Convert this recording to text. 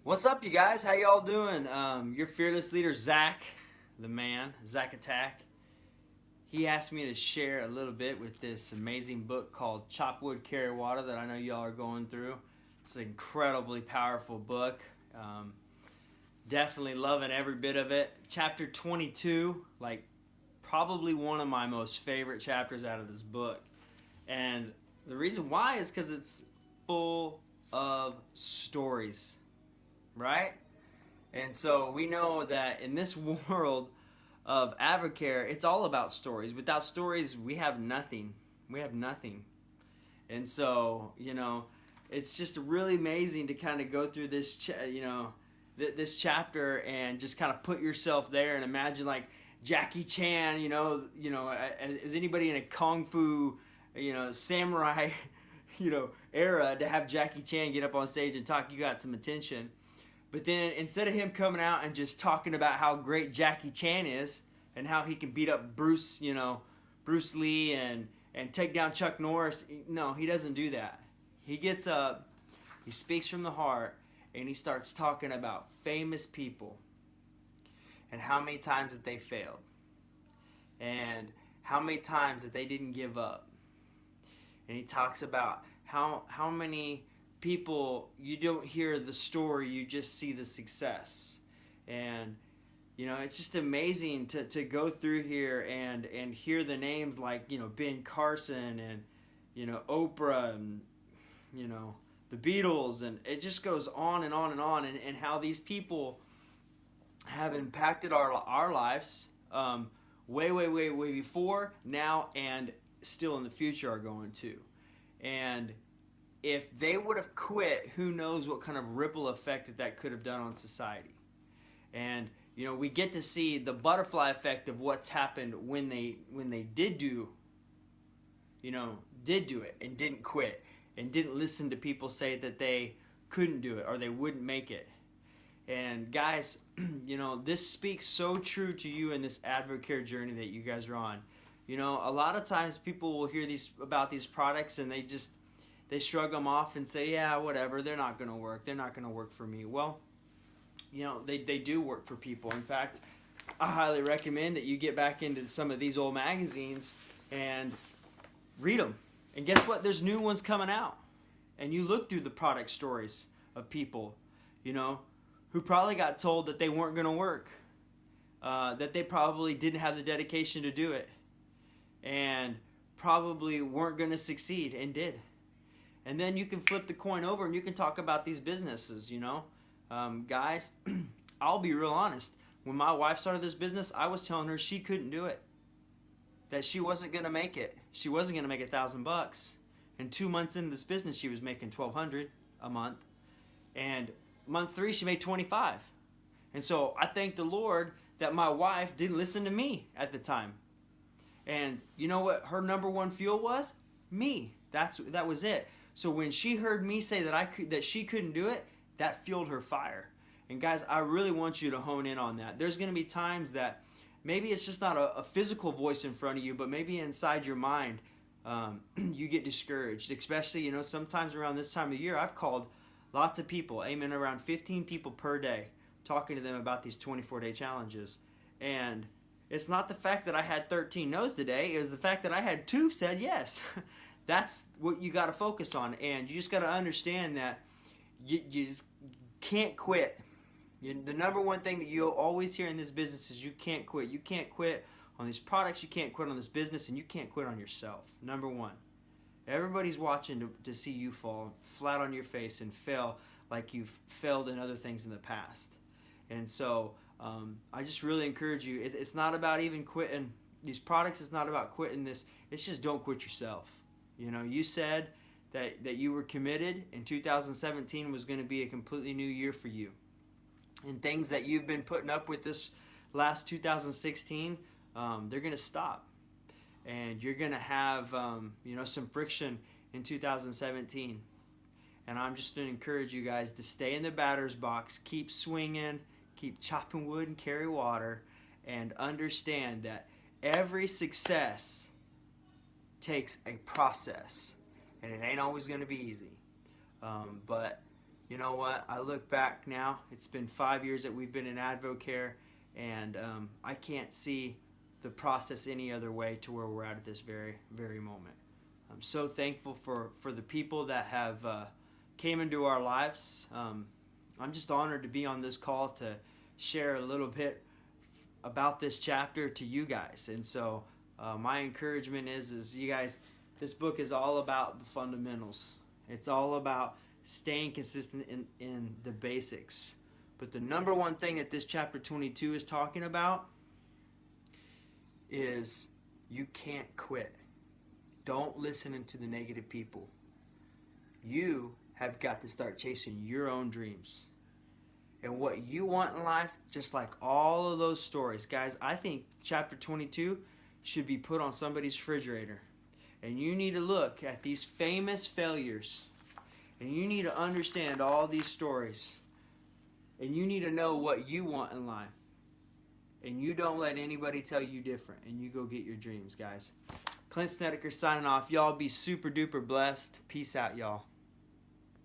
What's up, you guys? How y'all doing? Your fearless leader, Zach, the man, Zach Attack. He asked me to share a little bit with this amazing book called Chop Wood, Carry Water that I know y'all are going through. It's an incredibly powerful book. Definitely loving every bit of it. Chapter 22, like probably one of my most favorite chapters out of this book. And the reason why is because it's full of stories, right? And so we know that in this world of Advocare, it's all about stories. Without stories, we have nothing. We have nothing. And so, it's just really amazing to kind of go through this chapter and just kind of put yourself there and imagine like Jackie Chan, as anybody in a kung fu, samurai, era to have Jackie Chan get up on stage and talk, you got some attention. But then instead of him coming out and just talking about how great Jackie Chan is and how he can beat up Bruce Lee and take down Chuck Norris, no, he doesn't do that. He gets up, he speaks from the heart, and he starts talking about famous people and how many times that they failed and how many times that they didn't give up. And he talks about how many people, you don't hear the story, you just see the success. And it's just amazing to go through here and hear the names like Ben Carson and Oprah and the Beatles, and it just goes on and on and on, and how these people have impacted our lives, way before, now, and still in the future are going to. And if they would have quit, who knows what kind of ripple effect that could have done on society. And we get to see the butterfly effect of what's happened when they did do it and didn't quit and didn't listen to people say that they couldn't do it or they wouldn't make it. And guys, this speaks so true to you in this Advocare journey that you guys are on. A lot of times people will hear about these products and they shrug them off and say, yeah, whatever, they're not going to work. They're not going to work for me. Well, they do work for people. In fact, I highly recommend that you get back into some of these old magazines and read them. And guess what? There's new ones coming out. And you look through the product stories of people, who probably got told that they weren't going to work, that they probably didn't have the dedication to do it, and probably weren't going to succeed and did. And then you can flip the coin over and you can talk about these businesses, guys, I'll be real honest. When my wife started this business, I was telling her she couldn't do it, that she wasn't going to make it. She wasn't going to make $1,000. And 2 months into this business, she was making $1,200 a month. And month 3, she made $25. And so I thank the Lord that my wife didn't listen to me at the time. And you know what her number one fuel was? Me. That was it. So when she heard me say that she couldn't do it, that fueled her fire. And guys, I really want you to hone in on that. There's going to be times that maybe it's just not a physical voice in front of you, but maybe inside your mind, you get discouraged. Especially, sometimes around this time of year, I've called lots of people, around 15 people per day, talking to them about these 24-day challenges. And it's not the fact that I had 13 no's today, it was the fact that I had 2 said yes. That's what you got to focus on. And you just got to understand that you just can't quit. The number one thing that you'll always hear in this business is you can't quit. You can't quit on these products, you can't quit on this business, and you can't quit on yourself. Number one. Everybody's watching to see you fall flat on your face and fail like you've failed in other things in the past. And so I just really encourage you. It's not about even quitting these products. It's not about quitting this. It's just don't quit yourself. You said that you were committed, and 2017 was going to be a completely new year for you. And things that you've been putting up with this last 2016, they're going to stop. And you're going to have, some friction in 2017. And I'm just going to encourage you guys to stay in the batter's box, keep swinging, keep chopping wood and carry water, and understand that every success takes a process. And it ain't always going to be easy. But you know what? I look back now. It's been 5 years that we've been in AdvoCare, and I can't see the process any other way to where we're at this very moment. I'm so thankful for the people that have came into our lives. I'm just honored to be on this call to share a little bit about this chapter to you guys. And so my encouragement is you guys, this book is all about the fundamentals. It's all about staying consistent in the basics. But the number one thing that this chapter 22 is talking about is you can't quit. Don't listen to the negative people. You have got to start chasing your own dreams and what you want in life, just like all of those stories. Guys, I think chapter 22 should be put on somebody's refrigerator. And you need to look at these famous failures. And you need to understand all these stories. And you need to know what you want in life. And you don't let anybody tell you different. And you go get your dreams, guys. Clint Snedeker signing off. Y'all be super duper blessed. Peace out, y'all.